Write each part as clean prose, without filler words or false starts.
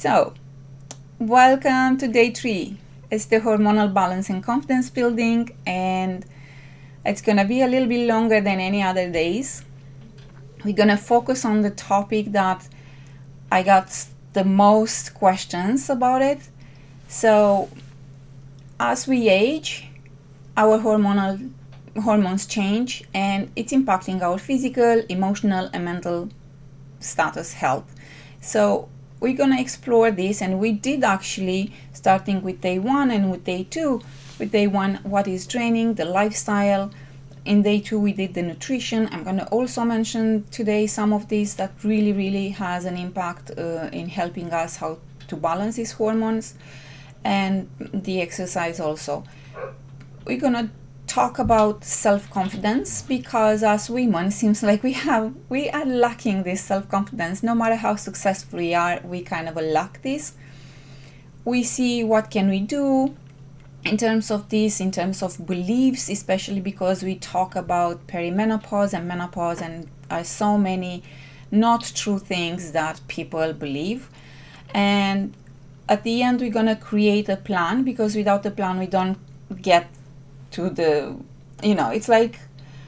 So, welcome to day 3. It's the hormonal balance and confidence building, and it's gonna be a little bit longer than any other days. We're gonna focus on the topic that I got the most questions about it. So, as we age, our hormones change, and it's impacting our physical, emotional, and mental status health. So we're gonna explore this, and we did actually, starting with day 1 and with day 2. With day 1, what is training, the lifestyle. In day 2, we did the nutrition. I'm gonna also mention today some of these that really has an impact in helping us how to balance these hormones, and the exercise also. We're gonna talk about self-confidence, because as women, it seems like we are lacking this self-confidence. No matter how successful we are, we kind of lack this. We see what can we do in terms of this, in terms of beliefs, especially because we talk about perimenopause and menopause, and are so many not true things that people believe. And at the end, we're gonna create a plan, because without a plan we don't get to the, it's like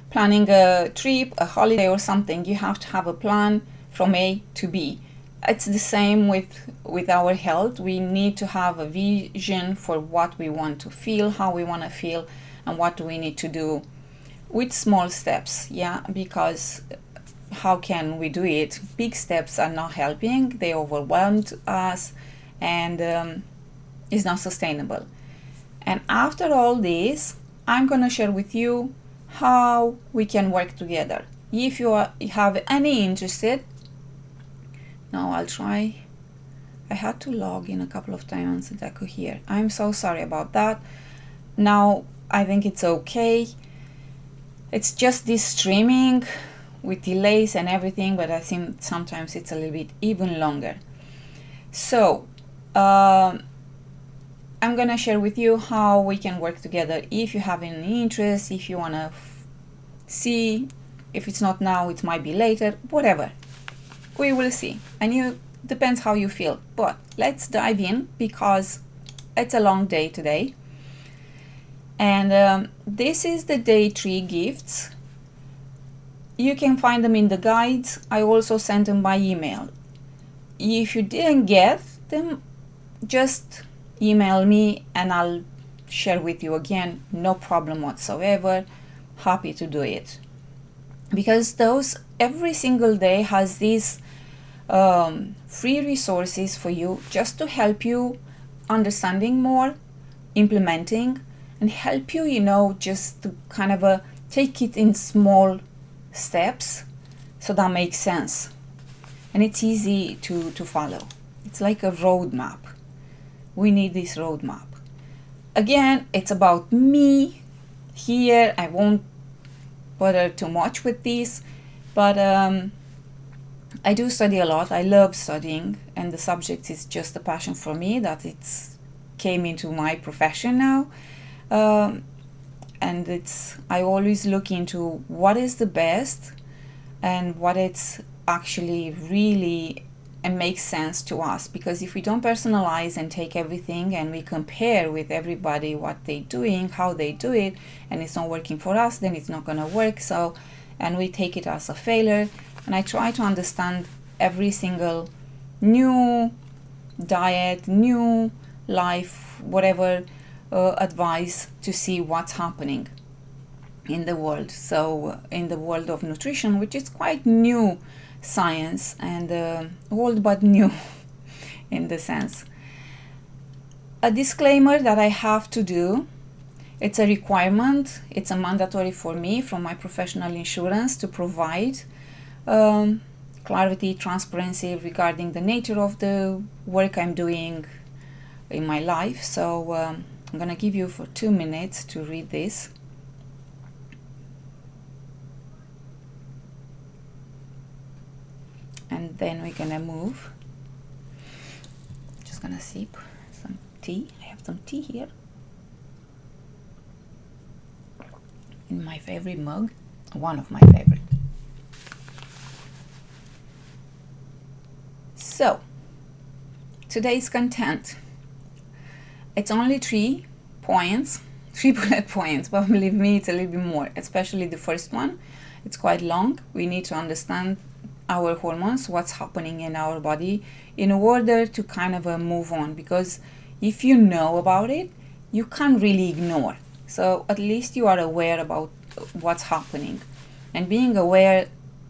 planning a trip, a holiday or something. You have to have a plan from A to B. It's the same with our health. We need to have a vision for what we want to feel, how we want to feel, and what do we need to do with small steps. Because how can we do it? Big steps are not helping. They overwhelmed us, and it's not sustainable. And after all this, I'm going to share with you how we can work together. If you have any interested, now I'll try. I had to log in a couple of times and I could hear. I'm so sorry about that. Now I think it's okay. It's just this streaming with delays and everything, but I think sometimes it's a little bit even longer. So, I'm gonna share with you how we can work together. If you have any interest, if you wanna see, if it's not now, it might be later, whatever. We will see. And you depends how you feel. But let's dive in, because it's a long day today. And this is the day 3 gifts. You can find them in the guides. I also sent them by email. If you didn't get them, just email me and I'll share with you again. No problem whatsoever. Happy to do it, because those every single day has these free resources for you, just to help you understanding more, implementing, and help you, just to kind of take it in small steps, so that makes sense and it's easy to follow. It's like a roadmap. We need this roadmap. Again, it's about me here. I won't bother too much with this, but I do study a lot. I love studying, and the subject is just a passion for me, that it's came into my profession now. And I always look into what is the best and what it's actually really and makes sense to us. Because if we don't personalize and take everything and we compare with everybody what they're doing, how they do it, and it's not working for us, then it's not going to work. So, and we take it as a failure. And I try to understand every single new diet, new life, whatever advice, to see what's happening in the world. So in the world of nutrition, which is quite new science, and old but new in the sense. A disclaimer that I have to do. It's a requirement. It's a mandatory for me from my professional insurance to provide clarity, transparency regarding the nature of the work I'm doing in my life. So I'm gonna give you for 2 minutes to read this. And then we're gonna move. Just gonna sip some tea. I have some tea here in my favorite mug, one of my favorite. So today's content. It's only 3 points, 3 bullet points, but believe me, it's a little bit more, especially the first one. It's quite long. We need to understand our hormones, what's happening in our body, in order to kind of move on, because if you know about it, you can't really ignore. So at least you are aware about what's happening. And being aware,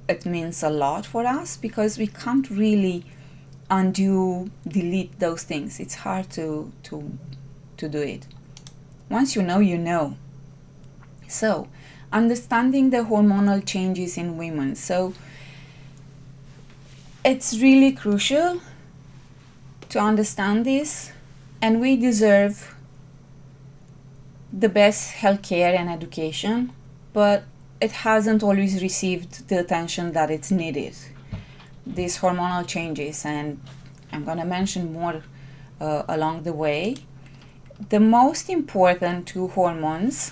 it means a lot for us, because we can't really delete those things. It's hard to do it. Once you know, you know. So, understanding the hormonal changes in women. So, it's really crucial to understand this, and we deserve the best healthcare and education, but it hasn't always received the attention that it's needed. These hormonal changes, and I'm going to mention more along the way. The most important 2 hormones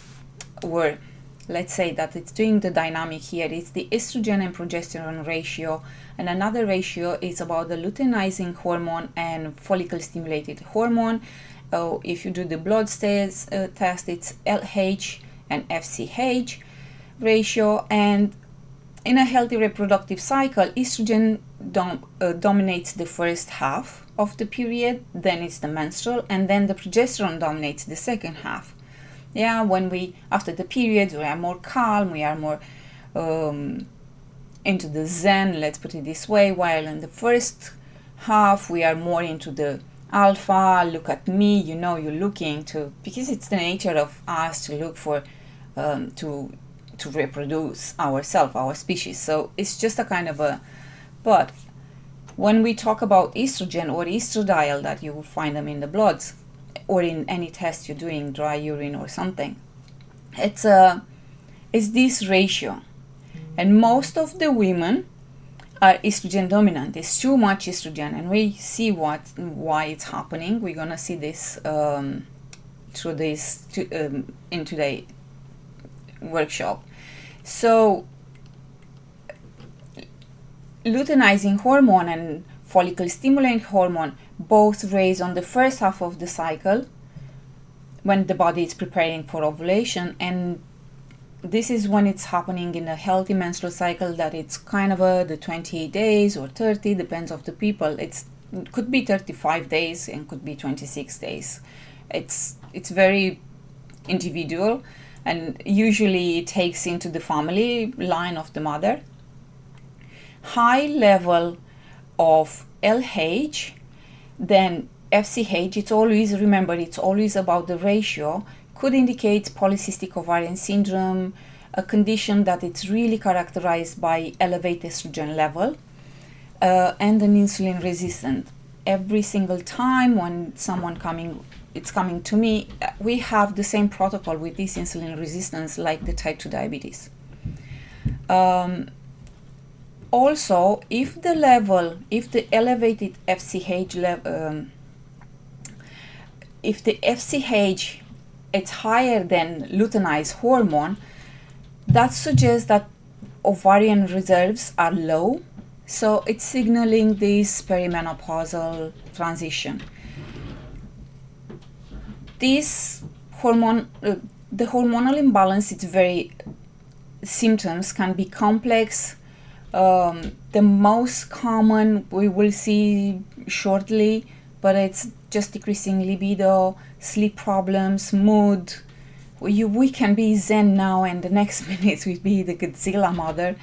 were, let's say that it's doing the dynamic here, it's the estrogen and progesterone ratio, and another ratio is about the luteinizing hormone and follicle stimulated hormone. If you do the blood test, it's LH and FSH ratio. And in a healthy reproductive cycle, estrogen dominates the first half of the period, then it's the menstrual, and then the progesterone dominates the second half. Yeah, when we, after the period, we are more calm, we are more into the zen, let's put it this way, while in the first half we are more into the alpha, look at me, you know, you're looking to, because it's the nature of us to look for, to reproduce ourselves, our species. So it's just a kind of a, but when we talk about estrogen or estradiol, that you will find them in the bloods or in any test you're doing, dry urine or something, it's this ratio. And most of the women are estrogen dominant. There's too much estrogen, and we see why it's happening. We're gonna see this through this in today's workshop. So luteinizing hormone and follicle stimulating hormone both raise on the first half of the cycle when the body is preparing for ovulation, and this is when it's happening in a healthy menstrual cycle, that it's kind of the 28 days or 30, depends of the people. It could be 35 days and could be 26 days. It's very individual, and usually it takes into the family line of the mother. High level of LH, then FSH, it's always, remember, it's always about the ratio, could indicate polycystic ovarian syndrome, a condition that it's really characterized by elevated estrogen level and an insulin resistant. Every single time when someone coming to me, we have the same protocol with this insulin resistance like the type 2 diabetes. Also, if the elevated FSH level, if the FSH it's higher than luteinized hormone, that suggests that ovarian reserves are low, so it's signaling this perimenopausal transition. This hormone, the hormonal imbalance, it's very, symptoms can be complex. The most common we will see shortly, but it's just decreasing libido, sleep problems, mood. We can be zen now, and the next minute we be the Godzilla mother.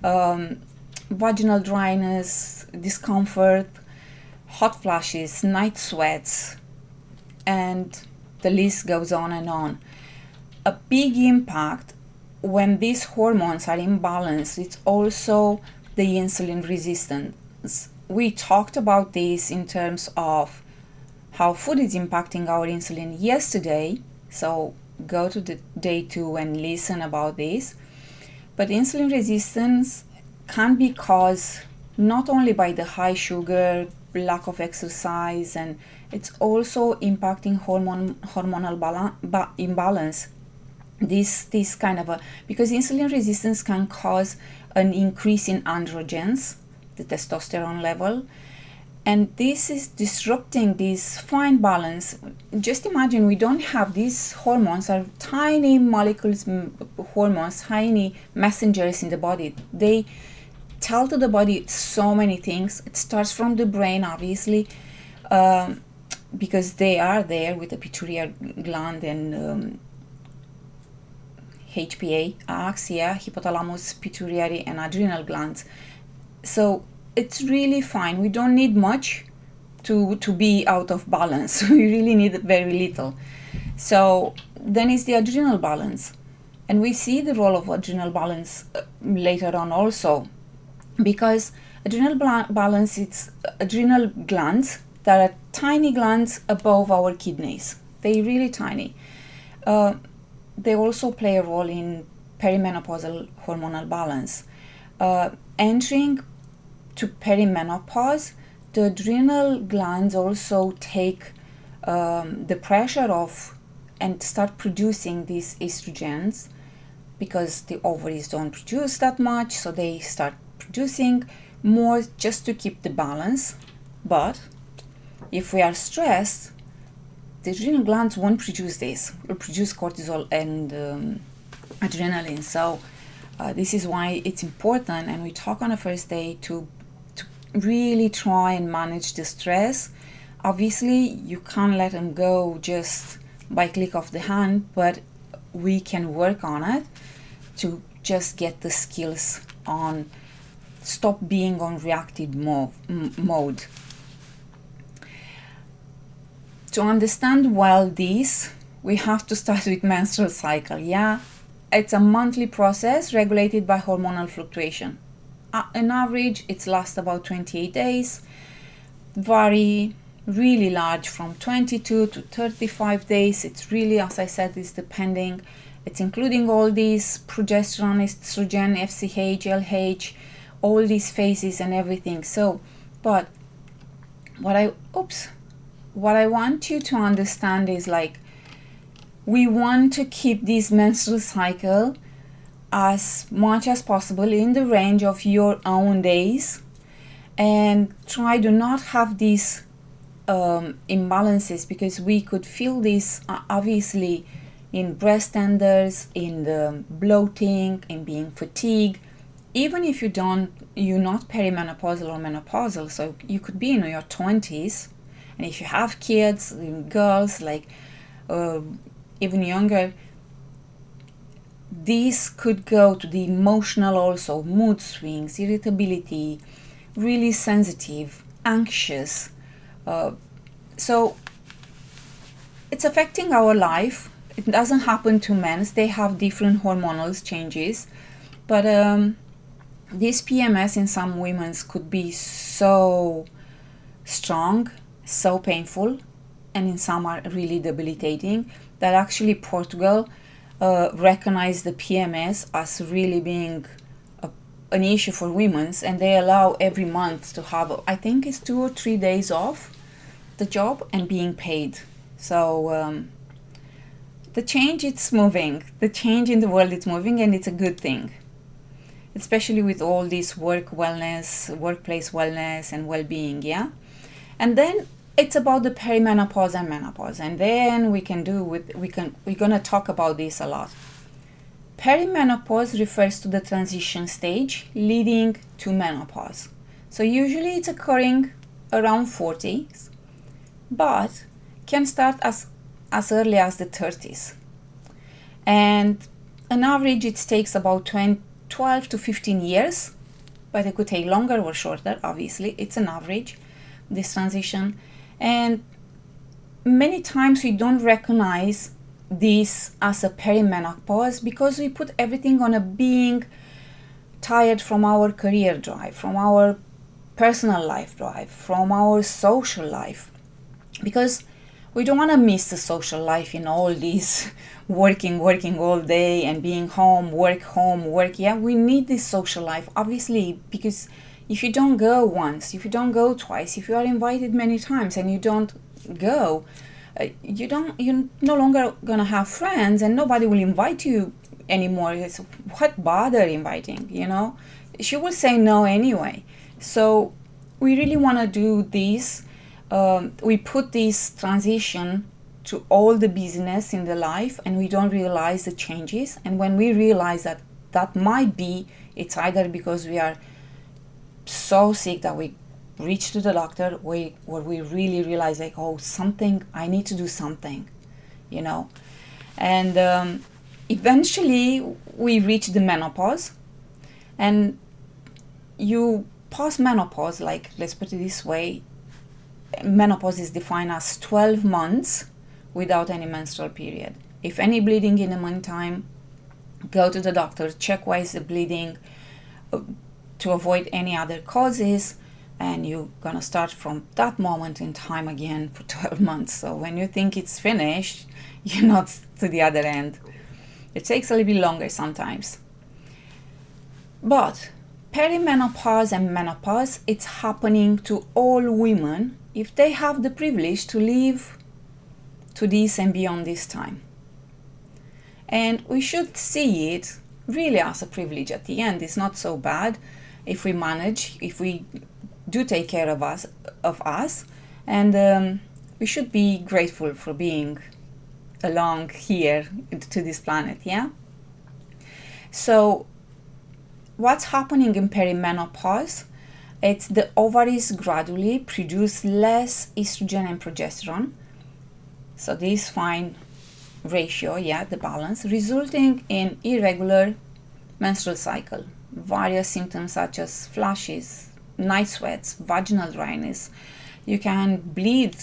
Vaginal dryness, discomfort, hot flashes, night sweats, and the list goes on and on. A big impact when these hormones are imbalanced, it's also the insulin resistance. We talked about this in terms of how food is impacting our insulin yesterday, so go to the day 2 and listen about this. But insulin resistance can be caused not only by the high sugar, lack of exercise, and it's also impacting hormonal imbalance. This kind of because insulin resistance can cause an increase in androgens, the testosterone level, And this is disrupting this fine balance. Just imagine we don't have these hormones, are tiny molecules, hormones, tiny messengers in the body. They tell to the body so many things. It starts from the brain, obviously, because they are there with the pituitary gland and HPA, axia, hypothalamus, pituitary, and adrenal glands. So it's really fine. We don't need much to be out of balance. We really need very little. So then is the adrenal balance. And we see the role of adrenal balance later on also, because adrenal balance, it's adrenal glands that are tiny glands above our kidneys. They're really tiny. They also play a role in perimenopausal hormonal balance. Entering to perimenopause, the adrenal glands also take the pressure off and start producing these estrogens, because the ovaries don't produce that much, so they start producing more just to keep the balance. But if we are stressed, the adrenal glands won't produce this. Will produce cortisol and adrenaline. So this is why it's important, and we talk on the first day to really try and manage the stress. Obviously, you can't let them go just by click of the hand, but we can work on it to just get the skills on stop being on reactive mode. To understand well this, we have to start with menstrual cycle. Yeah, it's a monthly process regulated by hormonal fluctuation. On average, it lasts about 28 days, vary really large from 22 to 35 days. It's really, as I said, it's depending. It's including all these progesterone, estrogen, FSH, LH, all these phases and everything. So, but what I want you to understand is, like, we want to keep this menstrual cycle as much as possible in the range of your own days, and try to not have these imbalances, because we could feel this obviously in breast tenders, in the bloating, in being fatigued. Even if you're not perimenopausal or menopausal, so you could be in your 20s, and if you have kids, girls, like even younger, these could go to the emotional also, mood swings, irritability, really sensitive, anxious. So it's affecting our life. It doesn't happen to men. They have different hormonal changes, but this PMS in some women could be so strong, so painful, and in some are really debilitating, that actually Portugal recognized the PMS as really being an issue for women, and they allow every month to have, I think it's 2 or 3 days off the job and being paid. So the change, it's moving. The change in the world, it's moving, and it's a good thing, especially with all this work wellness, workplace wellness and well-being. Yeah. And then it's about the perimenopause and menopause, and then we're gonna talk about this a lot. Perimenopause refers to the transition stage leading to menopause. So usually it's occurring around 40s, but can start as early as the 30s. And on average, it takes about 12 to 15 years, but it could take longer or shorter. Obviously, it's an average, this transition. And many times we don't recognize this as a perimenopause because we put everything on a being tired from our career drive, from our personal life drive, from our social life, because we don't want to miss the social life in all these working all day and being home, work. Yeah, we need this social life, obviously, because if you don't go once, if you don't go twice, if you are invited many times and you don't go, you're no longer gonna have friends, and nobody will invite you anymore. It's, what bother inviting? She will say no anyway. So we really want to do this. We put this transition to all the business in the life, and we don't realize the changes. And when we realize that that might be, it's either because we are so sick that we reach to the doctor, where we really realize like, oh, something, I need to do something, you know. And eventually we reach the menopause, and you post-menopause, like, let's put it this way, menopause is defined as 12 months without any menstrual period. If any bleeding in the meantime, go to the doctor, check why is the bleeding, to avoid any other causes, and you're gonna start from that moment in time again for 12 months. So when you think it's finished, you're not to the other end. It takes a little bit longer sometimes. But perimenopause and menopause, it's happening to all women if they have the privilege to live to this and beyond this time. And we should see it really as a privilege at the end. It's not so bad if we manage, if we do take care of us, and we should be grateful for being along here to this planet, yeah? So what's happening in perimenopause? It's the ovaries gradually produce less estrogen and progesterone. So this fine ratio, yeah, the balance, resulting in irregular menstrual cycle, various symptoms such as flushes, night sweats, vaginal dryness. You can bleed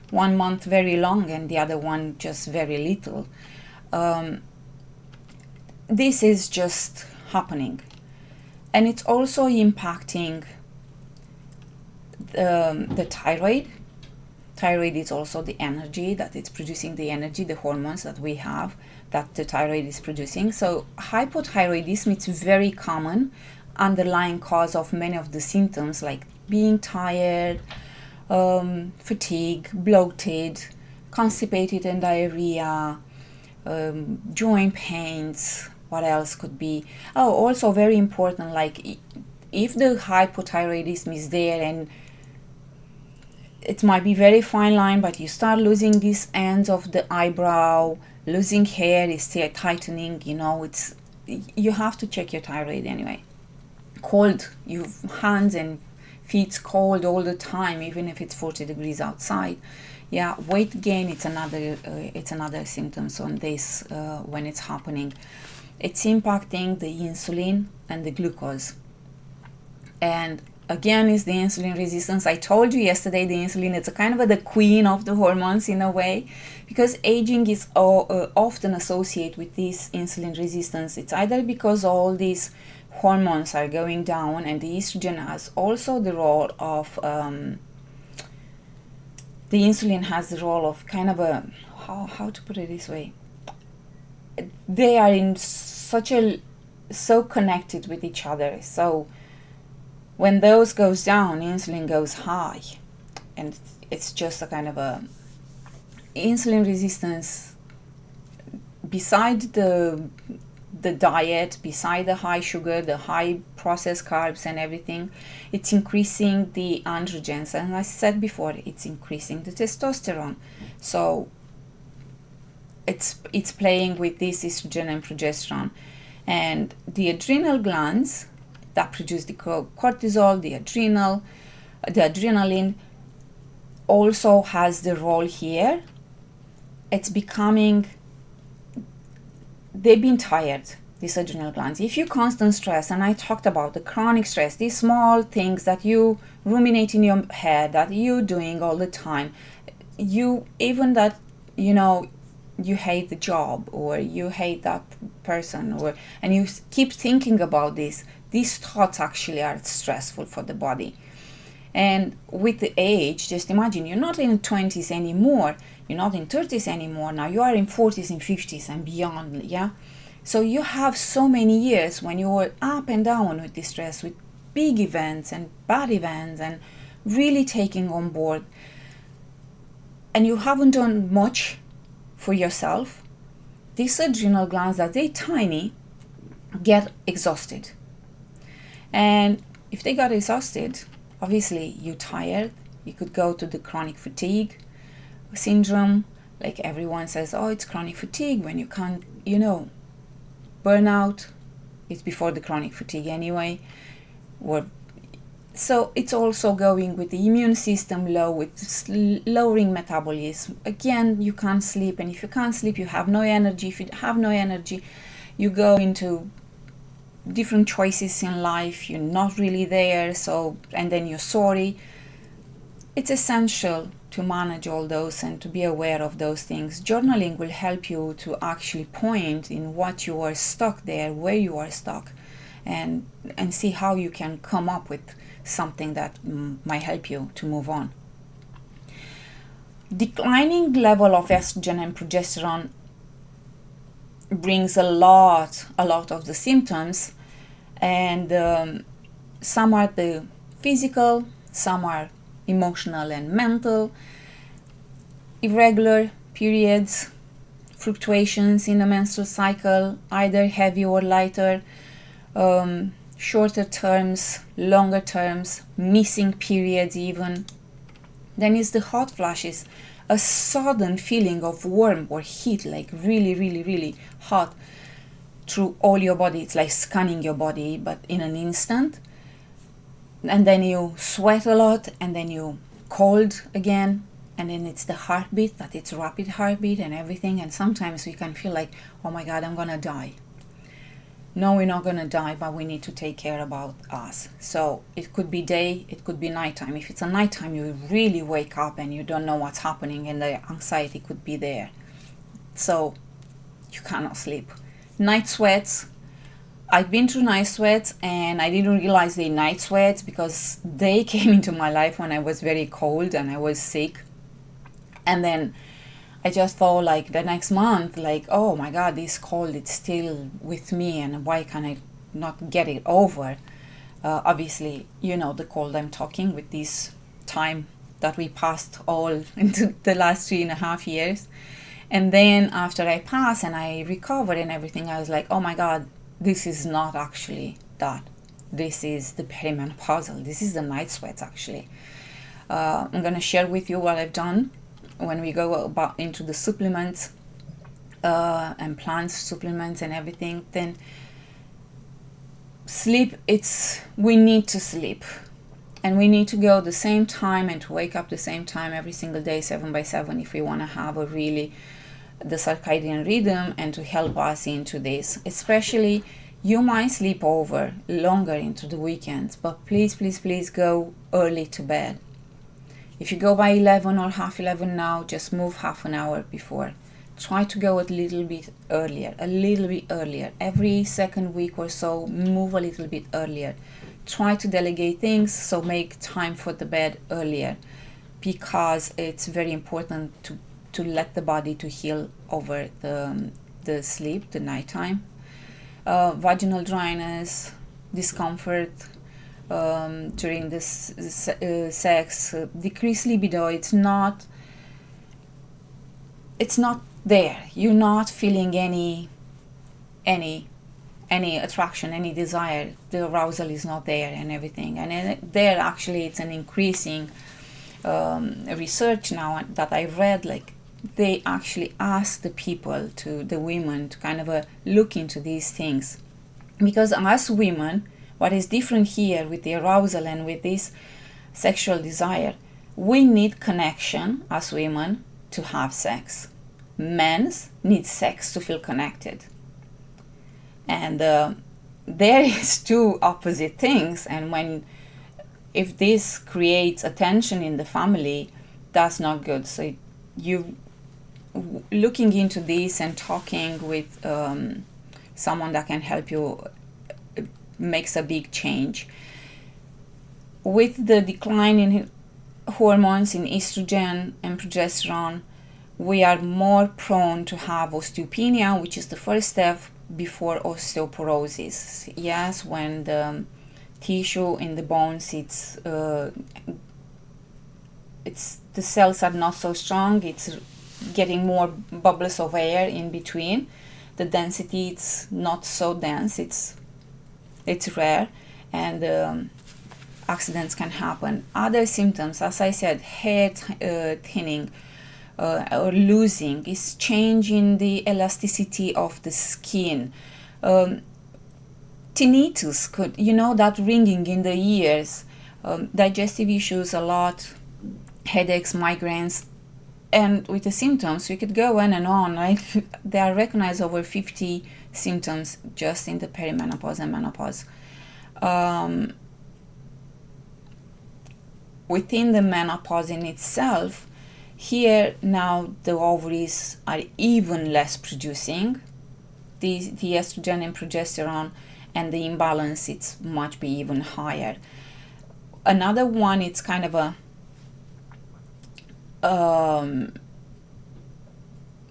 1 month very long and the other one just very little. This is just happening, and it's also impacting the thyroid. Thyroid is also the energy that it's producing, the energy, the hormones that we have, that the thyroid is producing. So hypothyroidism, it's very common underlying cause of many of the symptoms, like being tired, fatigue, bloated, constipated and diarrhea, joint pains. What else could be? Oh, also very important, like if the hypothyroidism is there, and it might be very fine line, but you start losing these ends of the eyebrow, losing hair, is tightening, you know, it's, you have to check your thyroid anyway. Cold, your hands and feet's cold all the time, even if it's 40 degrees outside. Yeah, weight gain, it's another symptoms on this when it's happening. It's impacting the insulin and the glucose. And again, is the insulin resistance. I told you yesterday, the insulin, it's a kind of the queen of the hormones in a way, because aging is often associated with this insulin resistance. It's either because all these hormones are going down, and the estrogen has also the role of, the insulin has the role of kind of a, how to put it this way, they are in so connected with each other. So when those goes down, insulin goes high, and it's just a kind of a insulin resistance. Beside the diet, beside the high sugar, the high processed carbs and everything, it's increasing the androgens, and as I said before, it's increasing the testosterone. So it's playing with this estrogen and progesterone, and the adrenal glands that produce the cortisol, the adrenaline, also has the role here. It's becoming, they've been tired, these adrenal glands. If you constant stress, and I talked about the chronic stress, these small things that you ruminate in your head, that you're doing all the time, even that, you know, you hate the job, or you hate that person, and you keep thinking about this, these thoughts actually are stressful for the body. And with the age, just imagine, you're not in 20s anymore, you're not in 30s anymore, now you are in 40s and 50s and beyond, yeah? So you have so many years when you're up and down with this stress, with big events and bad events, and really taking on board, and you haven't done much for yourself. These adrenal glands, that they're tiny, get exhausted. And if they got exhausted, obviously you're tired. You could go to the chronic fatigue syndrome. Like everyone says, oh, it's chronic fatigue when you can't, burnout. It's before the chronic fatigue anyway. So it's also going with the immune system low, with lowering metabolism. Again, you can't sleep, and if you can't sleep, you have no energy. If you have no energy, you go into different choices in life. You're not really there, and then you're sorry. It's essential to manage all those and to be aware of those things. Journaling will help you to actually point in what you are stuck there, where you are stuck, and see how you can come up with something that might help you to move on. Declining level of estrogen and progesterone brings a lot of the symptoms, and some are the physical, some are emotional and mental, irregular periods, fluctuations in the menstrual cycle, either heavy or lighter, shorter terms, longer terms, missing periods even. Then is the hot flashes, a sudden feeling of warm or heat, like really, really, really hot through all your body. It's like scanning your body, but in an instant. And then you sweat a lot, and then you cold again, and then it's the heartbeat, that it's rapid heartbeat and everything. And sometimes we can feel like, oh my God, I'm gonna die. No, we're not gonna die, but we need to take care about us. So it could be day, it could be nighttime. If it's a nighttime, you really wake up and you don't know what's happening, and the anxiety could be there. So you cannot sleep. Night sweats. I've been through night sweats, and I didn't realize they're night sweats because they came into my life when I was very cold and I was sick. And then I just thought, like, the next month, like, oh my God, this cold, it's still with me, and why can I not get it over? Obviously, the cold I'm talking with this time that we passed all into the last 3.5 years. And then after I passed and I recovered and everything, I was like, oh my God, this is not actually that. This is the perimenopausal. This is the night sweats, actually. I'm going to share with you what I've done when we go about into the supplements and plant supplements and everything. Then sleep, we need to sleep. And we need to go the same time and to wake up the same time every single day, 7 by 7, if we want to have the circadian rhythm and to help us into this. Especially, you might sleep over longer into the weekends, but please, please, please go early to bed. If you go by 11 or half 11 now, just move half an hour before. Try to go a little bit earlier. Every second week or so, move a little bit earlier. Try to delegate things, so make time for the bed earlier, because it's very important to let the body to heal over the sleep, the nighttime. Vaginal dryness, discomfort during this sex, decreased libido. It's not there. You're not feeling any attraction, any desire. The arousal is not there and everything. And there actually it's an increasing research now that I read, like they actually ask the women to kind of look into these things. Because as women, what is different here with the arousal and with this sexual desire, we need connection as women to have sex. Men need sex to feel connected. And there is two opposite things. And if this creates a tension in the family, that's not good. So you looking into this and talking with someone that can help you makes a big change. With the decline in hormones, in estrogen and progesterone, we are more prone to have osteopenia, which is the first step before osteoporosis. Yes, when the tissue in the bones, it's the cells are not so strong, it's getting more bubbles of air in between. The density, it's not so dense, it's rare. And accidents can happen. Other symptoms, as I said, hair thinning or losing, is changing the elasticity of the skin. Tinnitus, that ringing in the ears, digestive issues a lot, headaches, migraines, and with the symptoms, we could go on and on. Like there are recognized over 50 symptoms just in the perimenopause and menopause. Within the menopause in itself, here now the ovaries are even less producing the estrogen and progesterone, and the imbalance, it's much be even higher. Another one, it's kind of a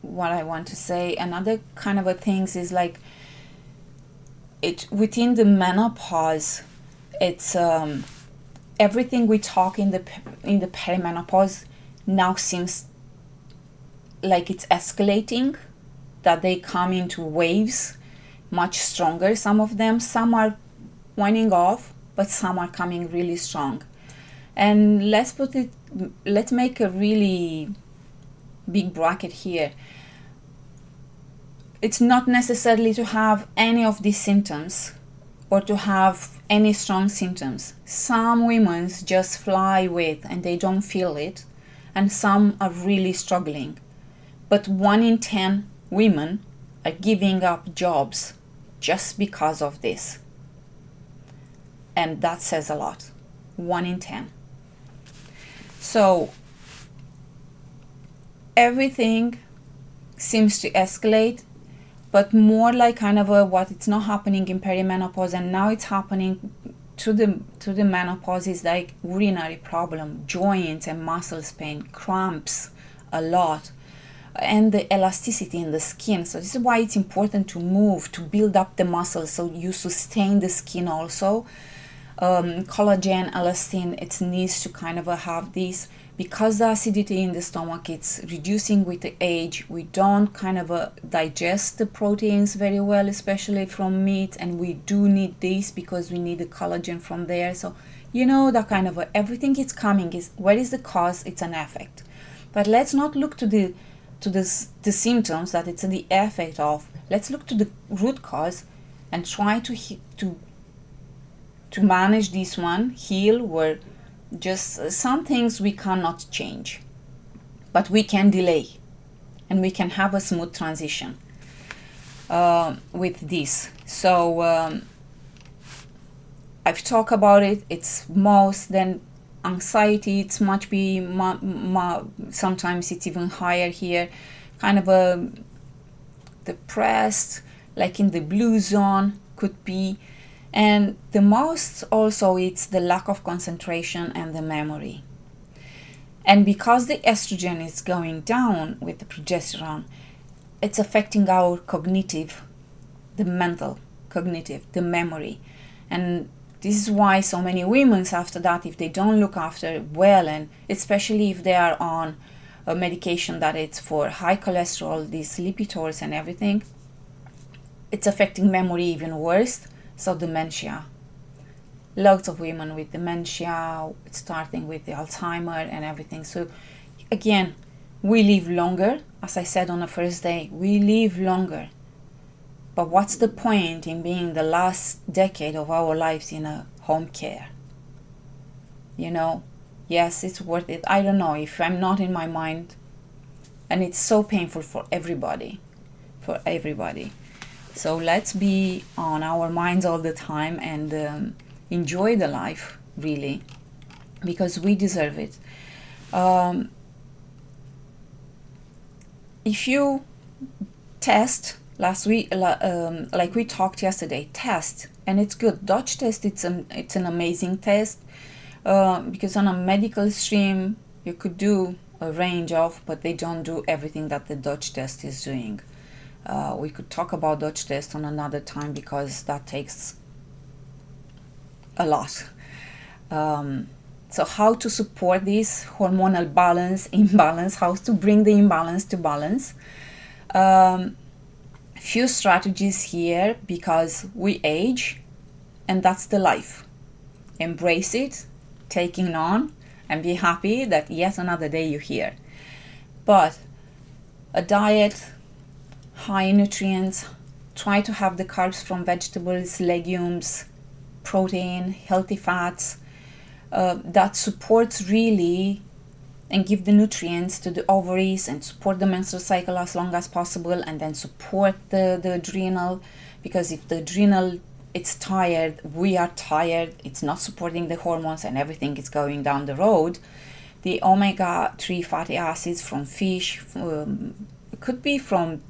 what I want to say, another kind of a things is like it within the menopause, it's everything we talk in the perimenopause now seems like it's escalating, that they come into waves much stronger. Some are waning off, but some are coming really strong. And let's make a really big bracket here. It's not necessarily to have any of these symptoms or to have any strong symptoms. Some women just fly with and they don't feel it, and some are really struggling. But 1 in 10 women are giving up jobs just because of this. And that says a lot. 1 in 10. So everything seems to escalate, but more like kind of what it's not happening in perimenopause, and now it's happening to the menopause, is like urinary problem, joints and muscles pain, cramps a lot, and the elasticity in the skin. So this is why it's important to move, to build up the muscles so you sustain the skin also. Collagen, elastin, it needs to kind of have this, because the acidity in the stomach, it's reducing with the age. We don't kind of digest the proteins very well, especially from meat, and we do need this because we need the collagen from there. So that kind of everything is coming, is what is the cause, it's an effect. But let's not look to the symptoms that it's the effect of. Let's look to the root cause and try to manage this one, heal, where just some things we cannot change, but we can delay, and we can have a smooth transition with this. So I've talked about it. It's most then anxiety. It's much sometimes it's even higher here, kind of a depressed, like in the blue zone could be. And the most also, it's the lack of concentration and the memory. And because the estrogen is going down with the progesterone, it's affecting our cognitive, the mental, cognitive, the memory. And this is why so many women after that, if they don't look after well, and especially if they are on a medication that it's for high cholesterol, these Lipitor and everything, it's affecting memory even worse. So dementia, lots of women with dementia, starting with the Alzheimer and everything. So again, we live longer. As I said on the first day, we live longer. But what's the point in being the last decade of our lives in a home care? Yes, it's worth it. I don't know if I'm not in my mind, and it's so painful for everybody. So let's be on our minds all the time and enjoy the life, really, because we deserve it. If you test last week, like we talked yesterday, test, and it's good. Dutch test, it's an amazing test, because on a medical stream you could do a range of, but they don't do everything that the Dutch test is doing. We could talk about Dutch test on another time, because that takes a lot. So how to support this hormonal imbalance, how to bring the imbalance to balance. Few strategies here, because we age, and that's the life. Embrace it, taking on, and be happy that yet another day you're here. But a diet high in nutrients, try to have the carbs from vegetables, legumes, protein, healthy fats, that supports really and give the nutrients to the ovaries and support the menstrual cycle as long as possible, and then support the adrenal, because if the adrenal it's tired, we are tired, it's not supporting the hormones and everything is going down the road. The omega-3 fatty acids from fish, could be from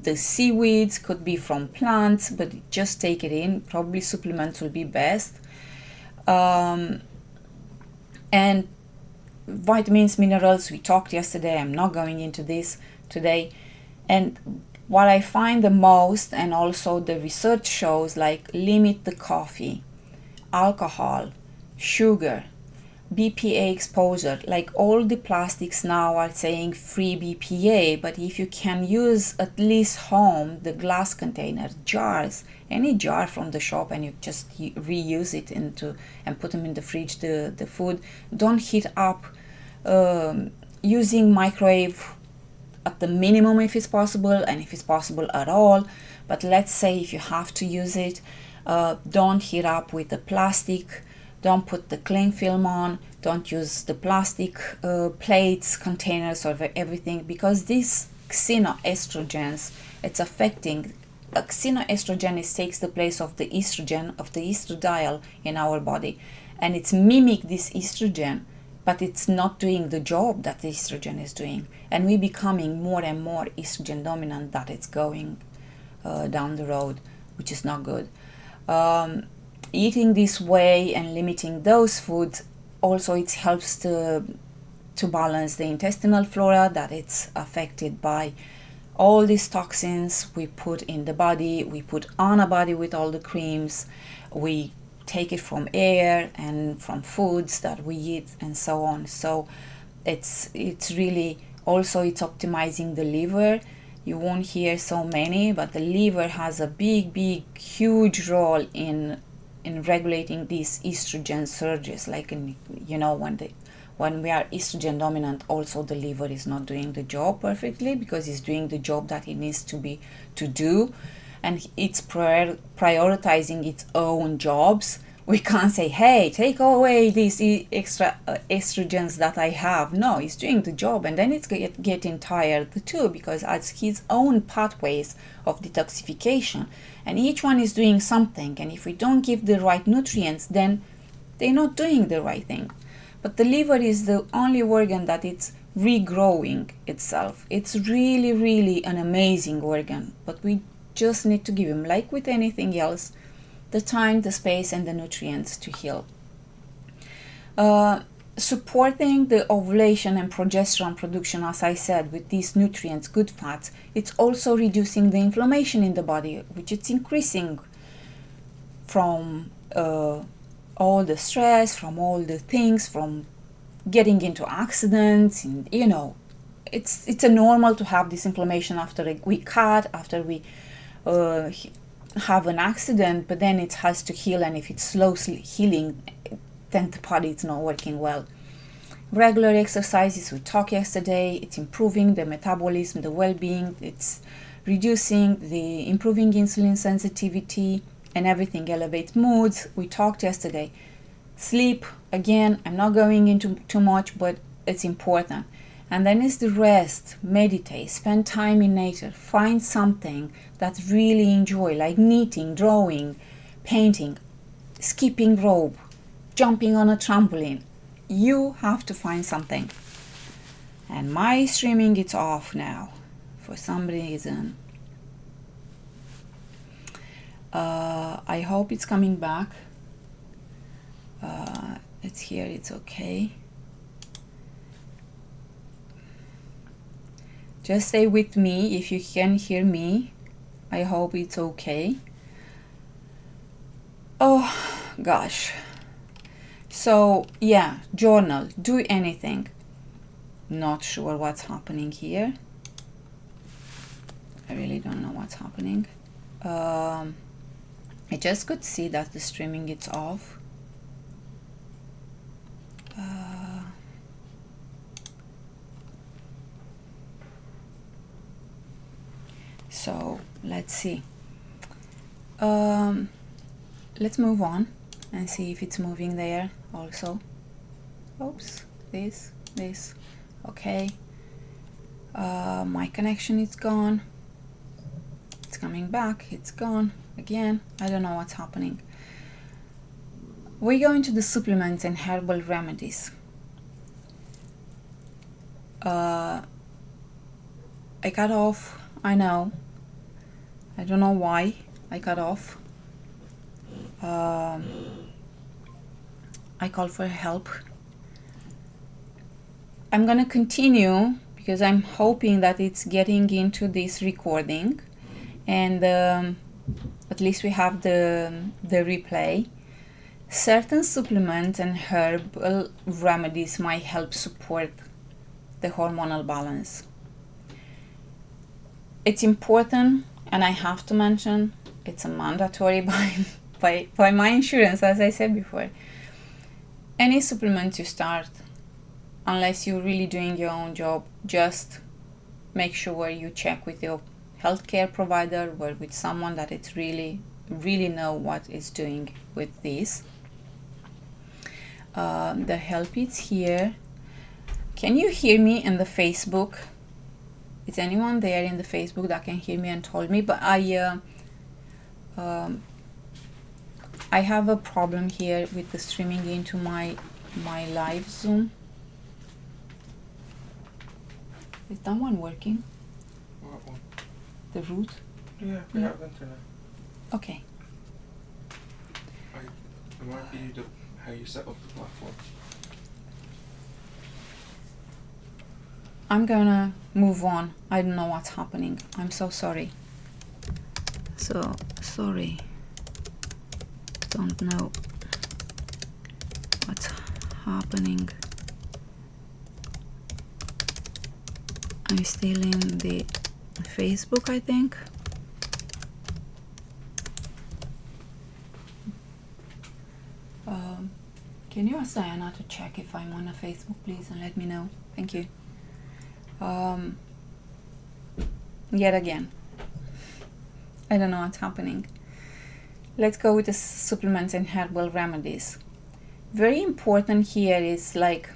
the seaweeds, could be from plants, but just take it in. Probably supplements will be best. And vitamins, minerals, we talked yesterday, I'm not going into this today. And what I find the most, and also the research shows, like limit the coffee, alcohol, sugar, BPA exposure. Like all the plastics now are saying free BPA, but if you can use at least home the glass container, jars, any jar from the shop, and you just reuse it into and put them in the fridge, the food, don't heat up, using microwave at the minimum if it's possible, and if it's possible at all. But let's say if you have to use it, don't heat up with the plastic, don't put the cling film on, don't use the plastic plates, containers, or everything, because these xenoestrogens, it's affecting. Xenoestrogen takes the place of the estrogen, of the estradiol in our body, and it's mimic this estrogen, but it's not doing the job that the estrogen is doing, and we're becoming more and more estrogen dominant, that it's going down the road, which is not good. Eating this way and limiting those foods also, it helps to balance the intestinal flora that it's affected by all these toxins we put in the body, we put on a body with all the creams, we take it from air and from foods that we eat and so on. So it's really also, it's optimizing the liver. You won't hear so many, but the liver has a big huge role in regulating these estrogen surges. Like when we are estrogen dominant, also the liver is not doing the job perfectly, because it's doing the job that it needs to do, and it's prioritizing its own jobs. We can't say, hey, take away these extra estrogens that I have. No, it's doing the job, and then it's getting tired too, because it's his own pathways of detoxification, and each one is doing something, and if we don't give the right nutrients, then they're not doing the right thing. But the liver is the only organ that it's regrowing itself. It's really an amazing organ, but we just need to give him, like with anything else, the time, the space, and the nutrients to heal. Supporting the ovulation and progesterone production, as I said, with these nutrients, good fats, it's also reducing the inflammation in the body, which it's increasing from all the stress, from all the things, from getting into accidents, and it's a normal to have this inflammation after we cut, after we have an accident, but then it has to heal, and if it's slowly healing, then the body is not working well. Regular exercises, we talked yesterday, it's improving the metabolism, the well-being, it's reducing the improving insulin sensitivity, and everything elevates moods. We talked yesterday. Sleep, again, I'm not going into too much, but it's important. And then it's the rest, meditate, spend time in nature, find something that really enjoy, like knitting, drawing, painting, skipping rope, jumping on a trampoline. You have to find something. And my streaming is off now for some reason. I hope it's coming back. It's here, it's okay. Just stay with me if you can hear me. I hope it's okay. Oh gosh. So yeah, journal, do anything. Not sure what's happening here. I really don't know what's happening. I just could see that the streaming is off. So let's see. Let's move on and see if it's moving there also. Oops, this, okay. My connection is gone. It's coming back, it's gone again. I don't know what's happening. We go into the supplements and herbal remedies. I cut off, I know. I don't know why I cut off. I call for help. I'm gonna continue because I'm hoping that it's getting into this recording, and at least we have the replay. Certain supplements and herbal remedies might help support the hormonal balance. It's important, and I have to mention, it's a mandatory by my insurance, as I said before. Any supplement you start, unless you're really doing your own job, just make sure you check with your healthcare provider or with someone that it's really know what it's doing with this. The help is here. Can you hear me in the Facebook? Is anyone there in the Facebook that can hear me and told me? But I have a problem here with the streaming into my live Zoom. Is that one working? What one? The root? Yeah, we have internet. Okay. It might be how you set up the platform. I'm gonna move on. I don't know what's happening. I'm so sorry. So sorry. Don't know what's happening. I'm still in the Facebook, I think. Can you ask Diana to check if I'm on a Facebook, please, and let me know? Thank you. Yet again, I don't know what's happening. Let's go with the supplements and herbal remedies. Very important here is like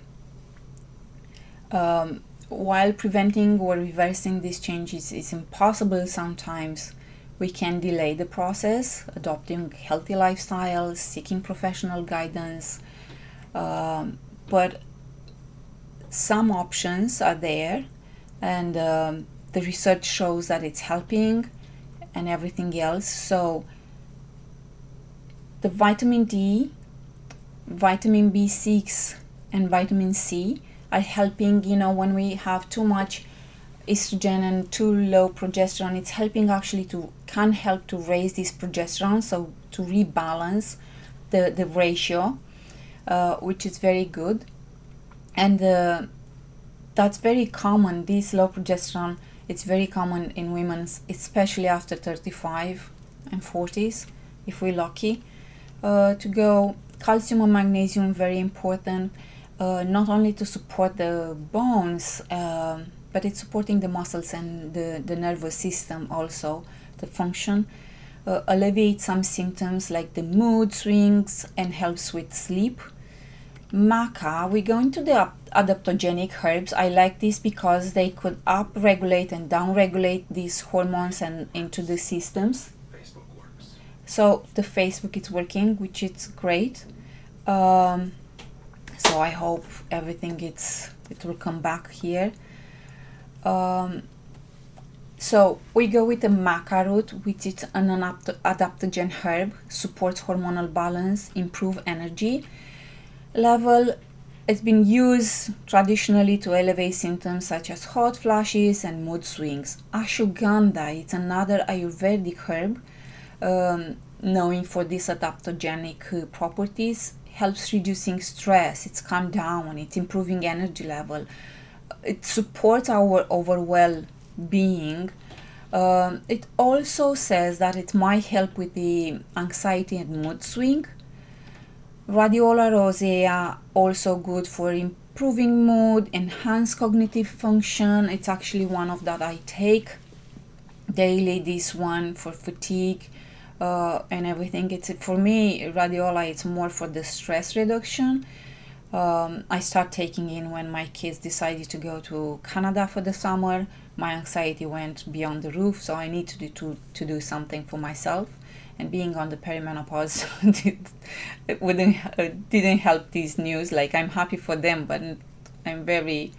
while preventing or reversing these changes is impossible sometimes, we can delay the process, adopting healthy lifestyles, seeking professional guidance, but some options are there, and the research shows that it's helping and everything else. So the vitamin D, vitamin B6 and vitamin C are helping, when we have too much estrogen and too low progesterone, it's helping actually can help to raise this progesterone, so to rebalance the ratio, which is very good. And that's very common. This low progesterone, it's very common in women, especially after 35 and 40s, if we're lucky, to go. Calcium and magnesium, very important, not only to support the bones, but it's supporting the muscles and the nervous system also, the function, alleviates some symptoms like the mood swings and helps with sleep. Maca, we go into the adaptogenic herbs. I like this because they could up-regulate and down-regulate these hormones and into the systems. Facebook works. So the Facebook is working, which is great. So I hope everything it will come back here. So we go with the maca root, which is an adaptogen herb, supports hormonal balance, improve energy level. It's been used traditionally to elevate symptoms such as hot flashes and mood swings. Ashwagandha, it's another Ayurvedic herb, known for these adaptogenic properties, helps reducing stress, it's calm down, it's improving energy level, it supports our overall being. It also says that it might help with the anxiety and mood swing. Radiola rosea, also good for improving mood, enhance cognitive function. It's actually one of that I take. daily, this one for fatigue and everything. It's for me, radiola, it's more for the stress reduction. I start taking in when my kids decided to go to Canada for the summer. My anxiety went beyond the roof, so I need to do something for myself. And being on the perimenopause didn't help these news. Like, I'm happy for them, but I'm very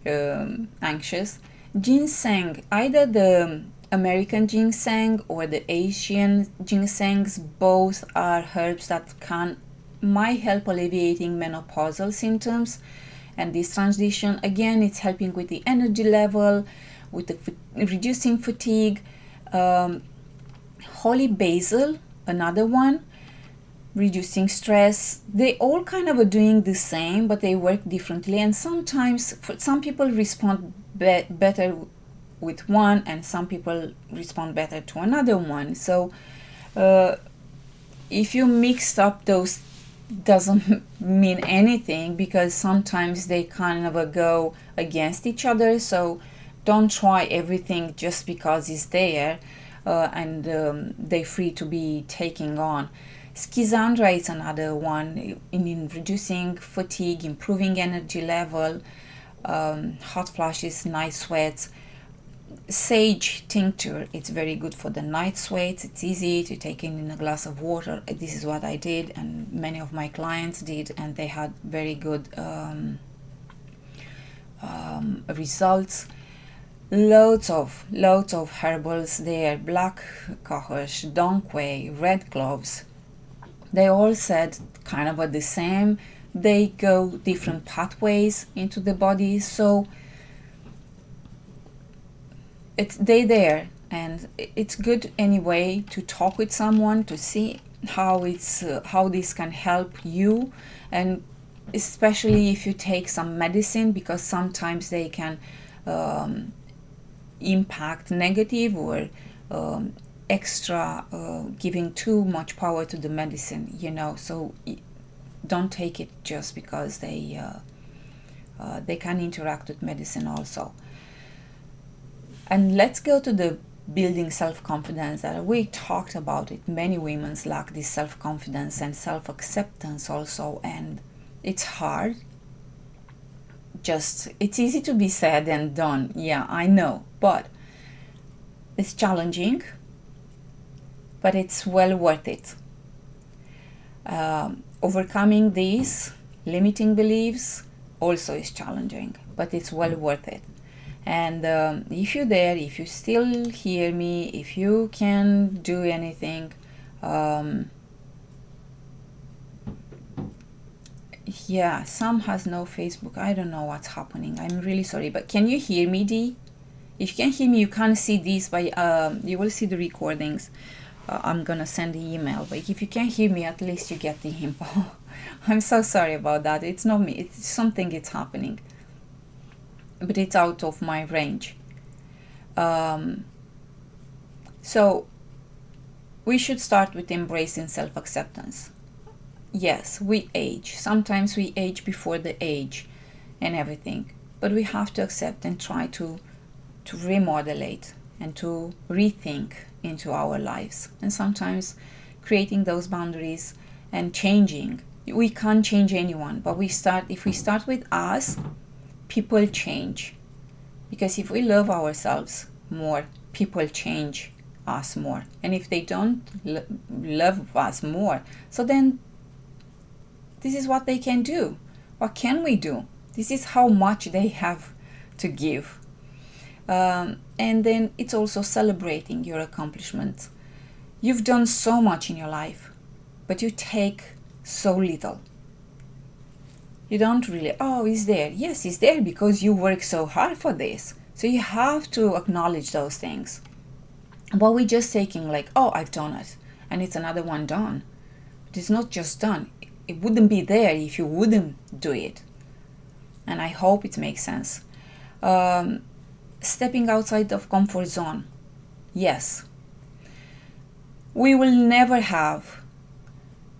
anxious. Ginseng, either the American ginseng or the Asian ginsengs, both are herbs that might help alleviating menopausal symptoms. And this transition, again, it's helping with the energy level, with the reducing fatigue. Holy basil, another one, reducing stress. They all kind of are doing the same, but they work differently. And sometimes, for some people respond better with one, and some people respond better to another one. So if you mixed up those, doesn't mean anything, because sometimes they kind of go against each other. So don't try everything just because it's there, and they're free to be taking on. Schizandra is another one in reducing fatigue, improving energy level, hot flashes, night sweats. Sage tincture, it's very good for the night sweats. It's easy to take in a glass of water. This is what I did, and many of my clients did, and they had very good results. Loads of herbals there: black cohosh, donquay, red cloves. They all said kind of the same. They go different pathways into the body, so they're there, and it's good anyway to talk with someone to see how this can help you, and especially if you take some medicine, because sometimes they can impact negative or extra, giving too much power to the medicine, so don't take it just because they can interact with medicine also. And let's go to the building self-confidence that we talked about it. Many women lack this self-confidence and self-acceptance also, and it's hard. It's easy to be said and done, yeah, I know, but it's challenging, but it's well worth it. Overcoming these limiting beliefs also is challenging, but it's well worth it. And if you're there, if you still hear me, if you can do anything, yeah, some has no Facebook. I don't know what's happening. I'm really sorry, but can you hear me, Dee? If you can hear me, you can't see these, but you will see the recordings. I'm gonna send the email, but if you can't hear me, at least you get the info. I'm so sorry about that. It's not me. It's something. It's happening, but it's out of my range. So we should start with embracing self-acceptance. Yes, we age. Sometimes we age before the age and everything, but we have to accept and try to remodulate and to rethink into our lives, and sometimes creating those boundaries and changing. We can't change anyone, but if we start with us, people change. Because if we love ourselves more, people change us more. And if they don't love us more, so then this is what they can do. What can we do? This is how much they have to give. And then it's also celebrating your accomplishments. You've done so much in your life, but you take so little. You don't really, he's there. Yes, he's there because you work so hard for this. So you have to acknowledge those things. But we're just taking like, I've done it, and it's another one done. But it's not just done. It wouldn't be there if you wouldn't do it. And I hope it makes sense. Stepping outside of comfort zone. Yes. We will never have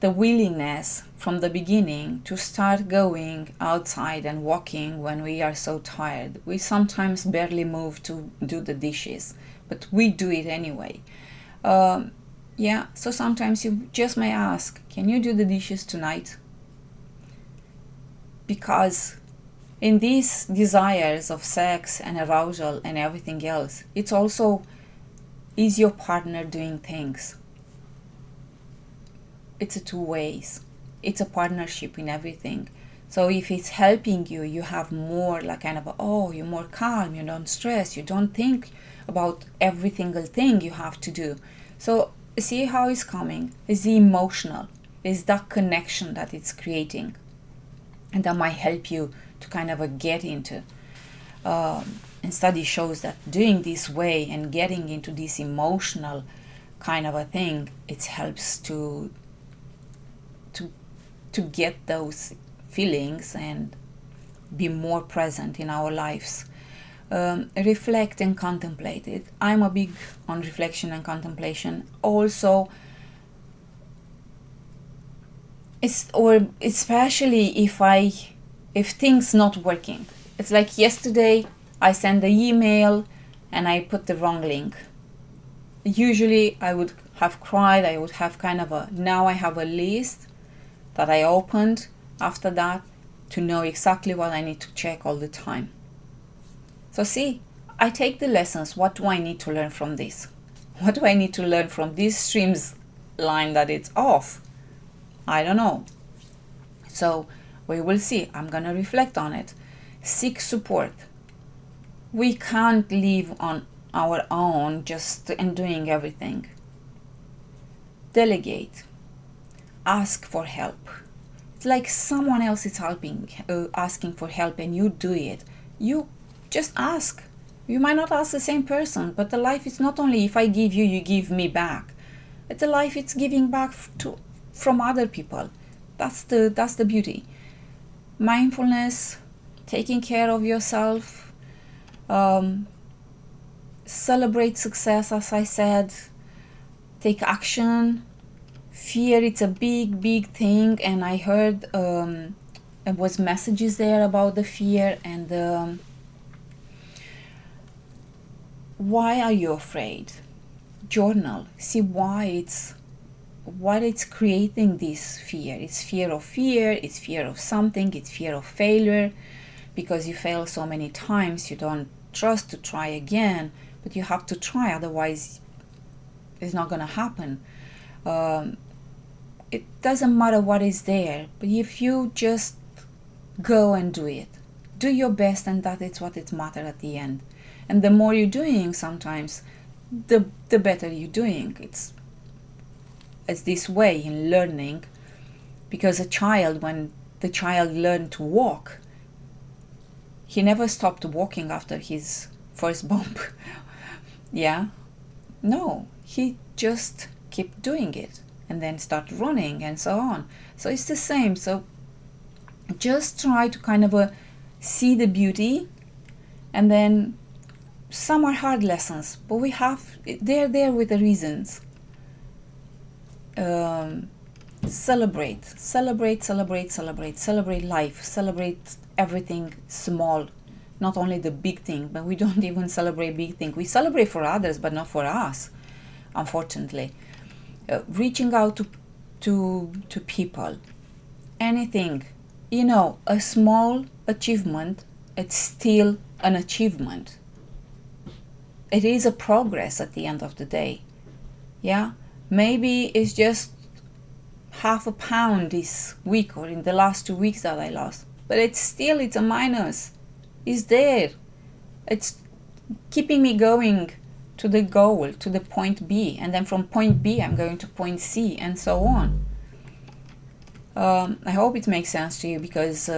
the willingness from the beginning to start going outside and walking when we are so tired. We sometimes barely move to do the dishes, but we do it anyway. Yeah, so sometimes you just may ask, can you do the dishes tonight? Because in these desires of sex and arousal and everything else, it's also, is your partner doing things? It's a two ways. It's a partnership in everything. So if it's helping you, you have more like kind of, oh, you're more calm, you don't stress, you don't think about every single thing you have to do. So see how it's coming. Is the emotional, is that connection that it's creating. And that might help you to kind of get into. And study shows that doing this way and getting into this emotional kind of a thing, it helps to get those feelings and be more present in our lives. Reflect and contemplate it. I'm a big on reflection and contemplation. Also, especially if things not working. It's like yesterday I sent the email and I put the wrong link. Usually I would have cried, I would have kind of now I have a list that I opened after that to know exactly what I need to check all the time. So see, I take the lessons. What do I need to learn from this? What do I need to learn from this stream's line that it's off? I don't know. So we will see. I'm going to reflect on it. Seek support. We can't live on our own just and doing everything. Delegate. Ask for help. It's like someone else is asking for help and you do it. You just ask. You might not ask the same person, but the life is not only if I give you, you give me back. It's a life it's giving back from other people. That's the beauty. Mindfulness, taking care of yourself, celebrate success, as I said, take action. Fear, it's a big thing, and I heard there was messages there about the fear and why are you afraid? Journal, see what it's creating this fear. It's fear, it's fear of something, it's fear of failure, because you fail so many times you don't trust to try again, but you have to try, otherwise it's not going to happen. It doesn't matter what is there, but if you just go and do it, do your best, and that is what it matters at the end. And the more you're doing, sometimes the better you're doing. It's this way in learning, because when the child learned to walk, he never stopped walking after his first bump. Yeah, no, he just kept doing it and then start running and so on. So it's the same. So just try to kind of see the beauty, and then some are hard lessons, but they're there with the reasons. Celebrate life, celebrate everything small, not only the big thing. But we don't even celebrate big things. We celebrate for others, but not for us, unfortunately. Reaching out to people, anything, a small achievement, it's still an achievement. It is a progress at the end of the day. Yeah, maybe it's just half a pound this week or in the last 2 weeks that I lost, but it's a minus. It's there. It's keeping me going to the goal, to the point B, and then from point B I'm going to point C, and so on. I hope it makes sense to you, because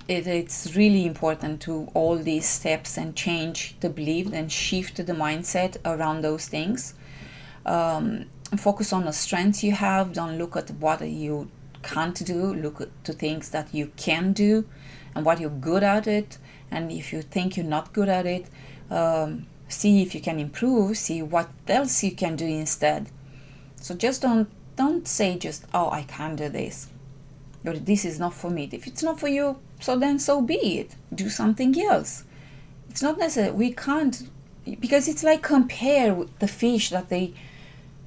it's really important to all these steps and change the belief and shift the mindset around those things. Focus on the strengths you have. Don't look at what you can't do. Look at to things that you can do and what you're good at it. And if you think you're not good at it, see if you can improve. See what else you can do instead. So just don't don't say just, oh, I can't do this, or this is not for me. If it's not for you, so then so be it. Do something else. It's not necessary. We can't, because it's like compare with the fish that they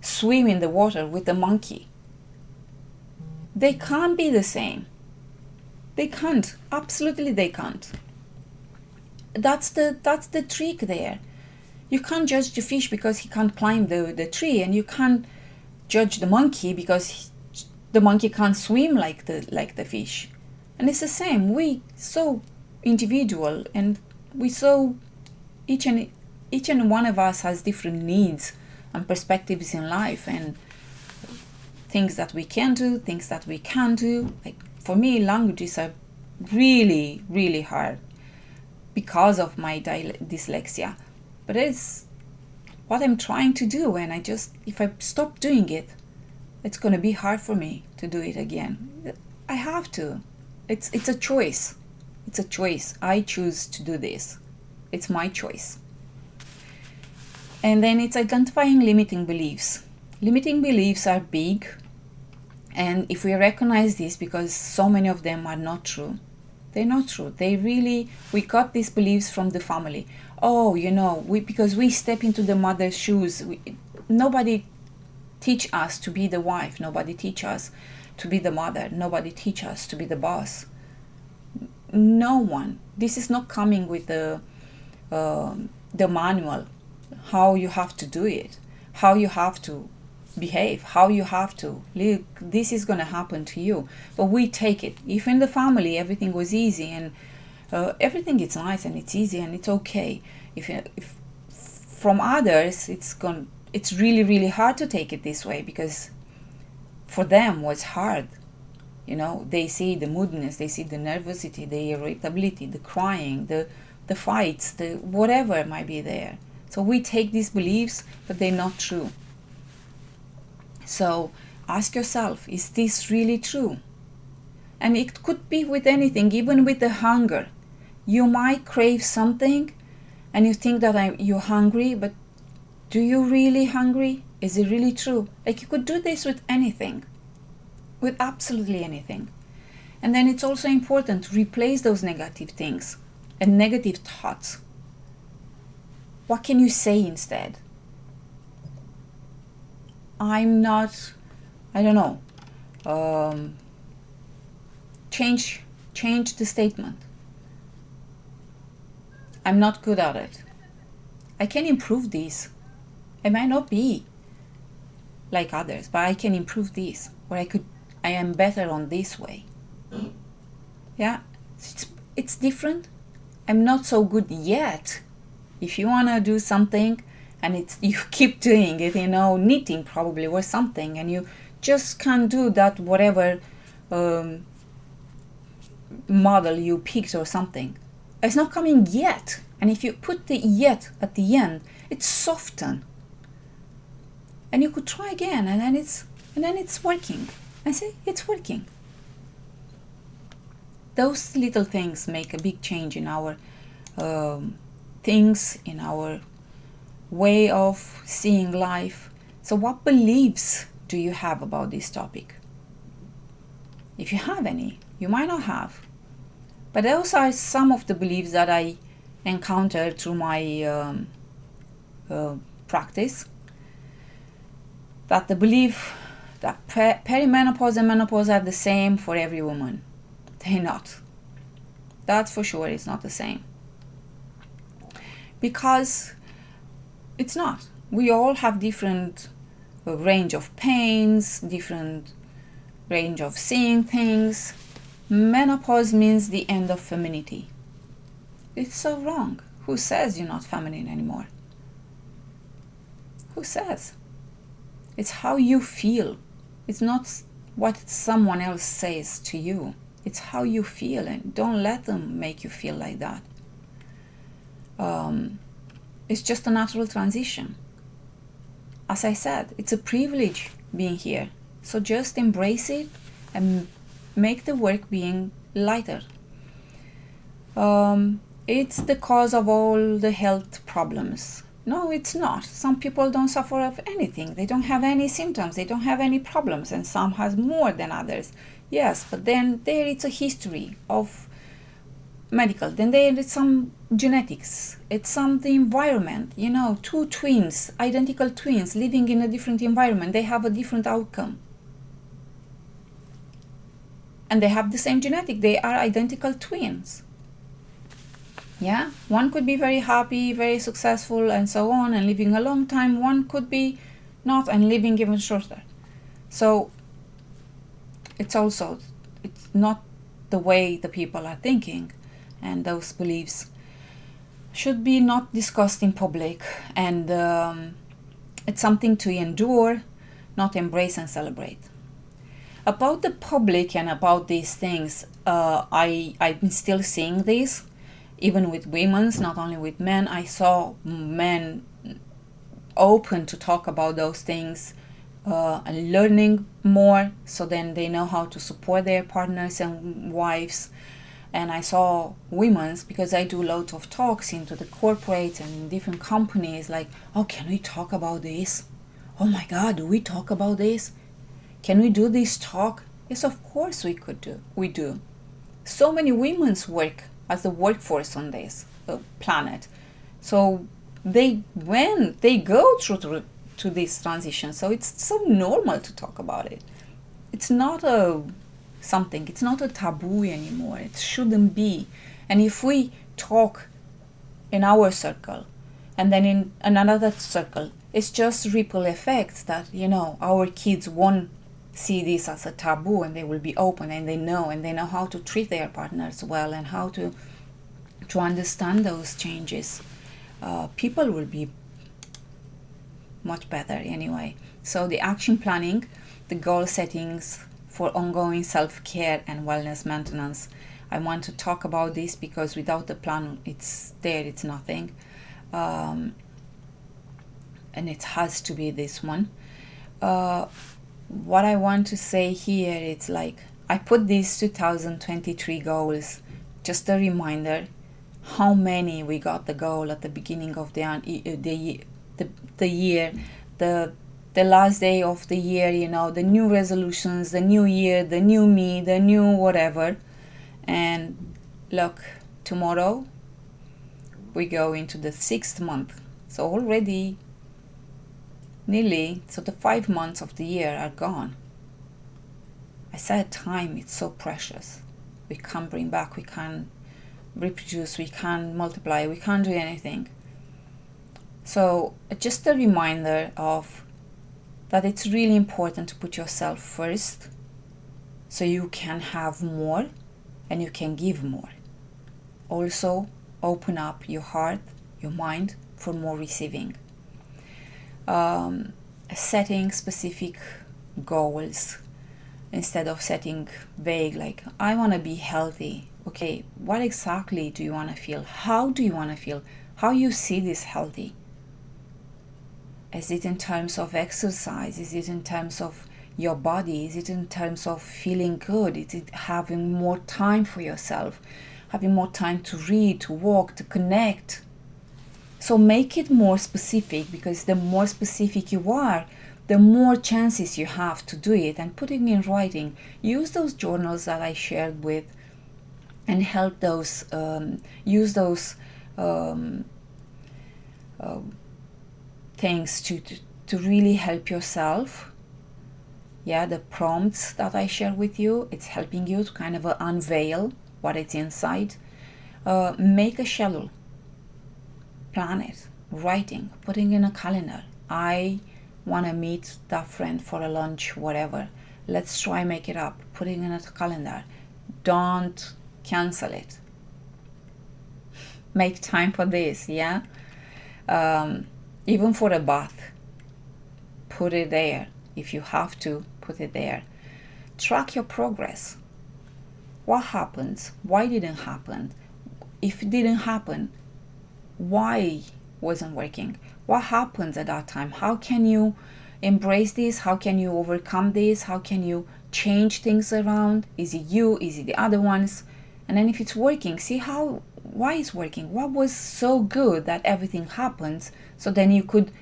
swim in the water with the monkey. They can't be the same. They can't. Absolutely they can't. That's the trick there. You can't judge the fish because he can't climb the tree, and you can't judge the monkey because the monkey can't swim like the fish. And it's the same. We so individual, and we so each and one of us has different needs and perspectives in life, and things that we can do, things that we can't do. Like for me, languages are really, really hard because of my dyslexia. But it's what I'm trying to do, and if I stop doing it, it's going to be hard for me to do it again. I have to. It's a choice. It's a choice. I choose to do this. It's my choice. And then it's identifying limiting beliefs. Limiting beliefs are big, and if we recognize this, because so many of them are not true, they're not true. We got these beliefs from the family. Oh, because we step into the mother's shoes. Nobody teach us to be the wife. Nobody teach us to be the mother. Nobody teach us to be the boss. No one. This is not coming with the manual, how you have to do it, how you have to behave, how you have to live. This is going to happen to you. But we take it. If in the family everything was easy, and everything is nice and it's easy and it's okay, if from others it's really, really hard to take it this way, because for them what's hard, they see the moodiness, they see the nervosity, the irritability, the crying, the fights, the whatever might be there. So we take these beliefs, but they're not true. So ask yourself, is this really true? And it could be with anything, even with the hunger. You might crave something and you think that you're hungry, but do you really hungry? Is it really true? Like, you could do this with anything, with absolutely anything. And then it's also important to replace those negative things and negative thoughts. What can you say instead? Change the statement. I'm not good at it. I can improve this. I might not be like others, but I can improve this. Or I am better on this way. Yeah, it's different. I'm not so good yet. If you want to do something and you keep doing it, knitting probably or something, and you just can't do that whatever model you picked or something, it's not coming yet. And if you put the yet at the end, it's soften, and you could try again, and then it's working. I say it's working. Those little things make a big change in our things, in our way of seeing life. So what beliefs do you have about this topic? If you have any, you might not have. But those are some of the beliefs that I encountered through my practice. That the belief that perimenopause and menopause are the same for every woman. They're not. That's for sure, it's not the same. Because it's not. We all have different range of pains, different range of seeing things. Menopause means the end of femininity. It's so wrong. Who says you're not feminine anymore? Who says? It's how you feel. It's not what someone else says to you. It's how you feel, and don't let them make you feel like that. It's just a natural transition. As I said, it's a privilege being here. So just embrace it and make the work being lighter. It's the cause of all the health problems No, it's not. Some people don't suffer of anything. They don't have any symptoms. They don't have any problems, and some has more than others. Yes, but then there is a history of medical. Then there is some genetics. It's some the environment. You know, two twins, identical twins, living in a different environment. They have a different outcome. And they have the same genetic. They are identical twins. Yeah, one could be very happy, very successful, and so on, and living a long time. One could be not and living even shorter. So it's not the way the people are thinking, and those beliefs should be not discussed in public, and it's something to endure, not embrace and celebrate. About the public and about these things, I'm still seeing this, even with women's, not only with men. I saw men open to talk about those things and learning more, so then they know how to support their partners and wives. And I saw women's, because I do a lot of talks into the corporate and different companies, like, oh, can we talk about this? Oh my God, do we talk about this? Can we do this talk? Yes, of course we do. So many women's work as the workforce on this planet. So when they go through to this transition, so it's so normal to talk about it. It's not it's not a taboo anymore. It shouldn't be. And if we talk in our circle and then in another circle, it's just ripple effects that, our kids won't see this as a taboo, and they will be open, and they know how to treat their partners well, and how to understand those changes. People will be much better anyway. So the action planning, the goal settings for ongoing self-care and wellness maintenance. I want to talk about this because without the plan, it's nothing. And it has to be this one. What I want to say here, it's like I put these 2023 goals, just a reminder how many we got the goal at the beginning of the year, the last day of the year, the new resolutions, the new year, the new me, the new whatever. And look, tomorrow we go into the 6th month. So already the 5 months of the year are gone. I said time, it's so precious. We can't bring back, we can't reproduce, we can't multiply, we can't do anything. So just a reminder of that it's really important to put yourself first, so you can have more and you can give more. Also, open up your heart, your mind for more receiving. Setting specific goals instead of setting vague, like, I want to be healthy. Okay, what exactly do you want to feel? How do you want to feel? How you see this healthy? Is it in terms of exercise? Is it in terms of your body? Is it in terms of feeling good? Is it having more time for yourself? Having more time to read, to walk, to connect? So make it more specific, because the more specific you are, the more chances you have to do it. And putting in writing, use those journals that I shared with, and help those, use those things to really help yourself. Yeah, the prompts that I share with you, it's helping you to kind of unveil what is inside. Make a schedule, plan it, writing, putting in a calendar. I want to meet that friend for a lunch, whatever. Let's try make it up. Putting in a calendar. Don't cancel it. Make time for this, yeah? Even for a bath, put it there. If you have to, put it there. Track your progress. What happens? Why didn't happen? If it didn't happen, why wasn't working? What happens at that time? How can you embrace this? How can you overcome this? How can you change things around? Is it you? Is it the other ones? And then if it's working, see how Why it's working? What was so good that everything happens? So then you could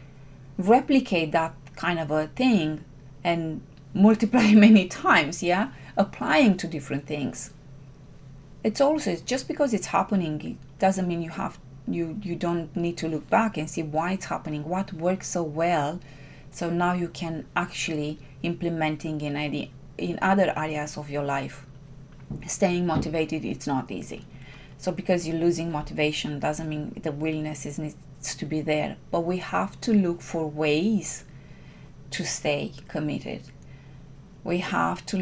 replicate that kind of a thing and multiply many times, yeah? Applying to different things. It's also, just because it's happening, it doesn't mean you don't need to look back and see why it's happening, what works so well, so now you can actually implementing in other areas of your life. Staying motivated, it's not easy. So because you're losing motivation doesn't mean the willingness needs to be there, but we have to look for ways to stay committed. We have to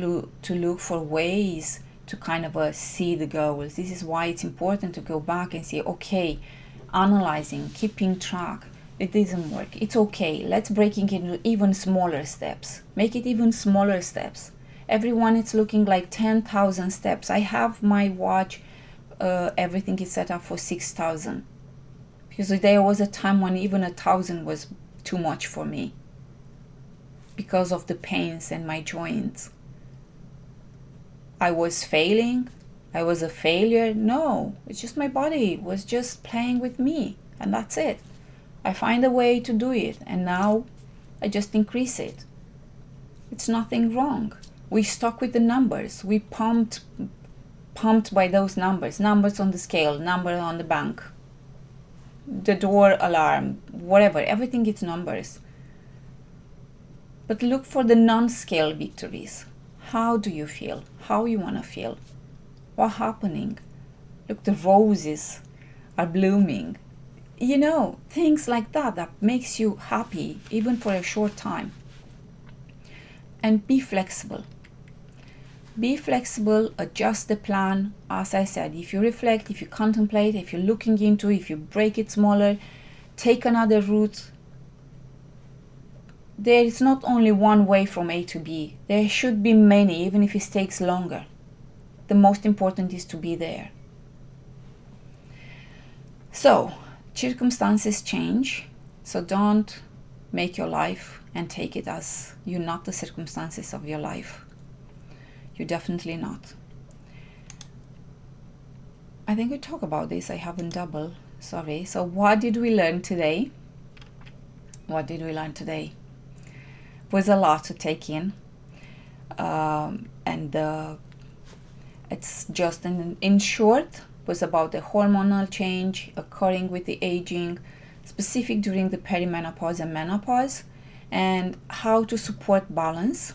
look for ways to kind of see the goals. This is why it's important to go back and say, okay, analyzing, keeping track. It doesn't work. It's okay. Let's break it into even smaller steps. Make it even smaller steps. Everyone is looking like 10,000 steps. I have my watch, everything is set up for 6,000. Because there was a time when even 1,000 was too much for me, because of the pains and my joints. I was failing. I was a failure. No, it's just my body was just playing with me, and that's it. I find a way to do it, and now I just increase it. It's nothing wrong. We stuck with the numbers. We pumped by those numbers on the scale, number on the bank, the door alarm, whatever. Everything is numbers. But look for the non-scale victories. How do you feel? How you want to feel? What's happening? Look, the roses are blooming. Things like that makes you happy, even for a short time. And be flexible. Be flexible, adjust the plan. As I said, if you reflect, if you contemplate, if you're looking into, if you break it smaller, take another route. There is not only one way from A to B. There should be many, even if it takes longer. The most important is to be there. So, circumstances change. So don't make your life and take it as you're not the circumstances of your life. You're definitely not. I think we talked about this. I haven't double. Sorry. So what did we learn today? What did we learn today? Was a lot to take in, and it's just in short was about the hormonal change occurring with the aging, specific during the perimenopause and menopause, and how to support balance,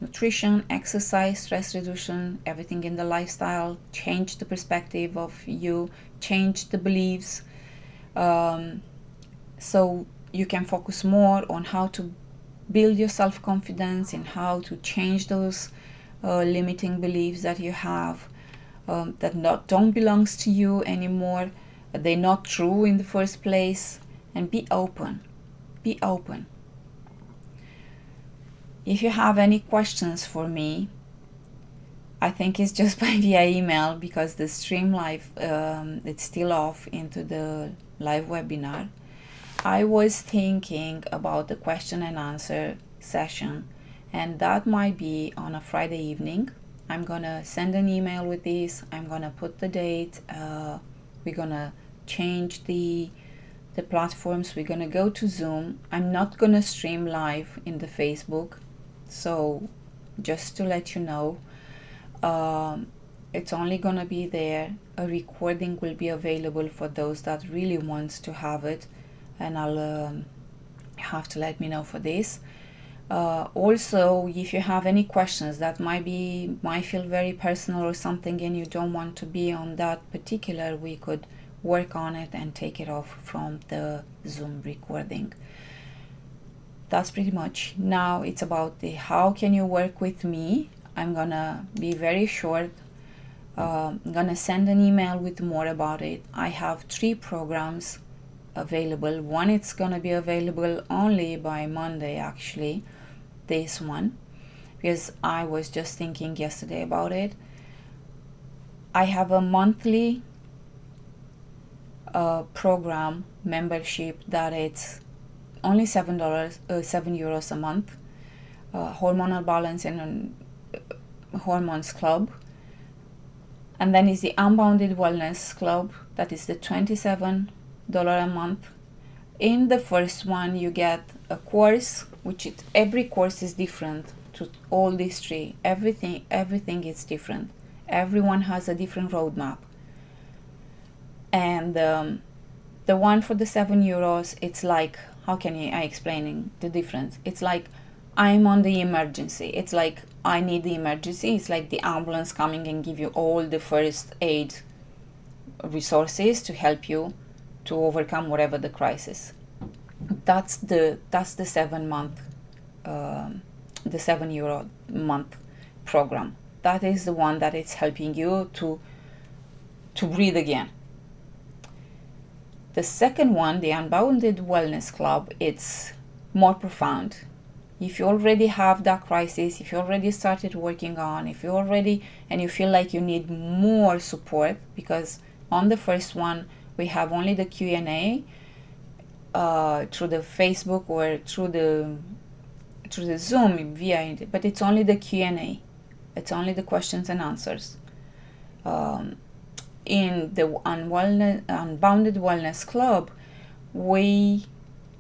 nutrition, exercise, stress reduction, everything in the lifestyle, change the perspective of you, change the beliefs, so you can focus more on how to build your self-confidence and how to change those limiting beliefs that you have, that don't belongs to you anymore. They're not true in the first place. And be open. Be open. If you have any questions for me, I think it's just via email, because the stream live, it's still off into the live webinar. I was thinking about the question and answer session, and that might be on a Friday evening. I'm gonna send an email with this. I'm gonna put the date. We're gonna change the platforms. We're gonna go to Zoom. I'm not gonna stream live in the Facebook, so just to let you know, it's only gonna be there. A recording will be available for those that really wants to have it, and I'll have to let me know for this. Also, if you have any questions that might feel very personal or something, and you don't want to be on that particular, we could work on it and take it off from the Zoom recording. That's pretty much. Now it's about the how can you work with me. I'm gonna be very short. I'm gonna send an email with more about it. I have 3 programs available. One, it's gonna be available only by Monday, actually, this one, because I was just thinking yesterday about it. I have a monthly program membership that it's only €7 a month. Hormonal Balance and Hormones Club. And then is the Unbounded Wellness Club that is the $27 a month. In the first one, you get a course, every course is different to all these three. Everything is different. Everyone has a different roadmap. And the one for the €7, it's like, how can I explaining the difference? It's like I'm on the emergency. It's like I need the emergency. It's like the ambulance coming and give you all the first aid resources to help you to overcome whatever the crisis. That's the 7-month, the €7 month program. That is the one that is helping you to breathe again. The second one, the Unbounded Wellness Club, it's more profound. If you already have that crisis, if you already started working on, if you already, and you feel like you need more support, because on the first one, we have only the Q&A through the Facebook or through the Zoom but it's only the Q&A. It's only the questions and answers. In the Unbounded Wellness Club, we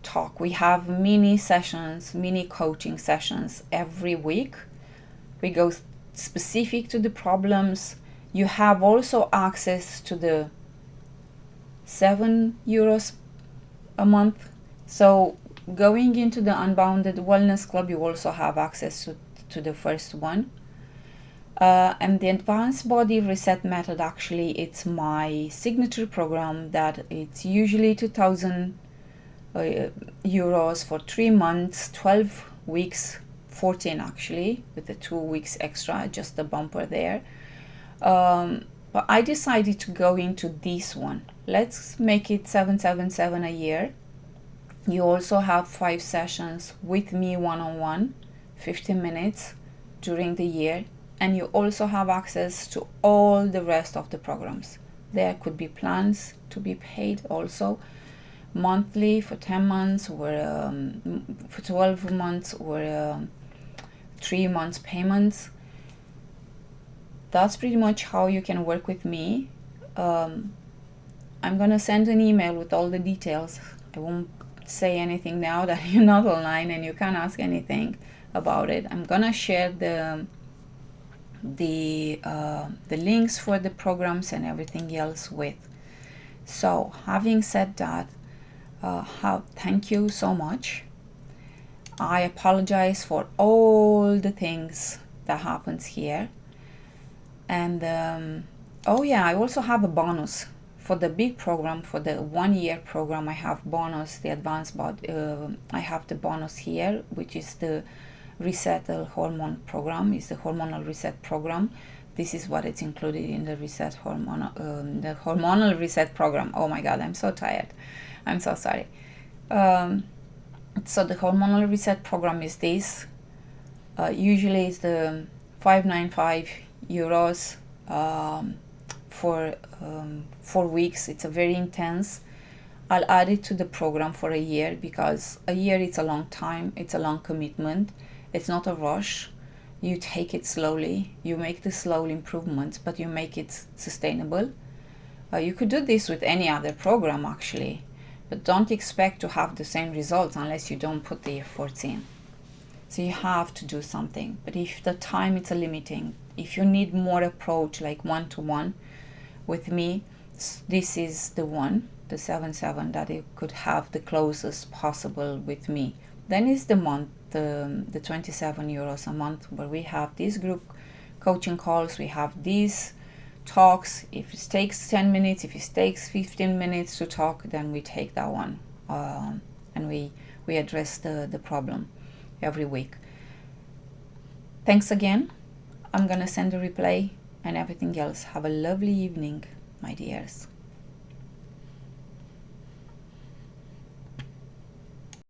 talk. We have mini sessions, mini coaching sessions every week. We go specific to the problems. You have also access to the €7 a month. So going into the Unbounded Wellness Club, you also have access to the first one. And the Advanced Body Reset Method, actually, it's my signature program that it's usually €2,000 for 3 months, 12 weeks, 14 actually, with the 2 weeks extra, just the bumper there. But I decided to go into this one. Let's make it $777 a year. You also have 5 sessions with me one-on-one, 15 minutes during the year. And you also have access to all the rest of the programs. There could be plans to be paid also, monthly for 10 months or for 12 months or 3 months payments. That's pretty much how you can work with me. I'm gonna send an email with all the details. I won't say anything now that you're not online and you can't ask anything about it. I'm gonna share the links for the programs and everything else with. So having said that, thank you so much. I apologize for all the things that happens here. And oh yeah, I also have a bonus for the big program. For the 1-year program, I have bonus, the advanced body. I have the bonus here, which is the Reset Hormone program. Is the Hormonal Reset program. This is what it's included in the the Hormonal Reset program. Oh my God, I'm so tired. I'm so sorry. So the Hormonal Reset program is this. Usually it's the €595 for 4 weeks. It's a very intense. I'll add it to the program for a year, because a year it's a long time. It's a long commitment. It's not a rush. You take it slowly. You make the slow improvements, but you make it sustainable. You could do this with any other program actually, but don't expect to have the same results unless you don't put the efforts in. So you have to do something. But if the time is a limiting, if you need more approach like one-to-one with me, this is the one, the 7/7, that you could have the closest possible with me. Then is the month, the €27 a month, where we have this group coaching calls. We have these talks. If it takes 10 minutes, if it takes 15 minutes to talk, then we take that one, and we address the problem every week. Thanks again. I'm gonna send a replay and everything else. Have a lovely evening, my dears.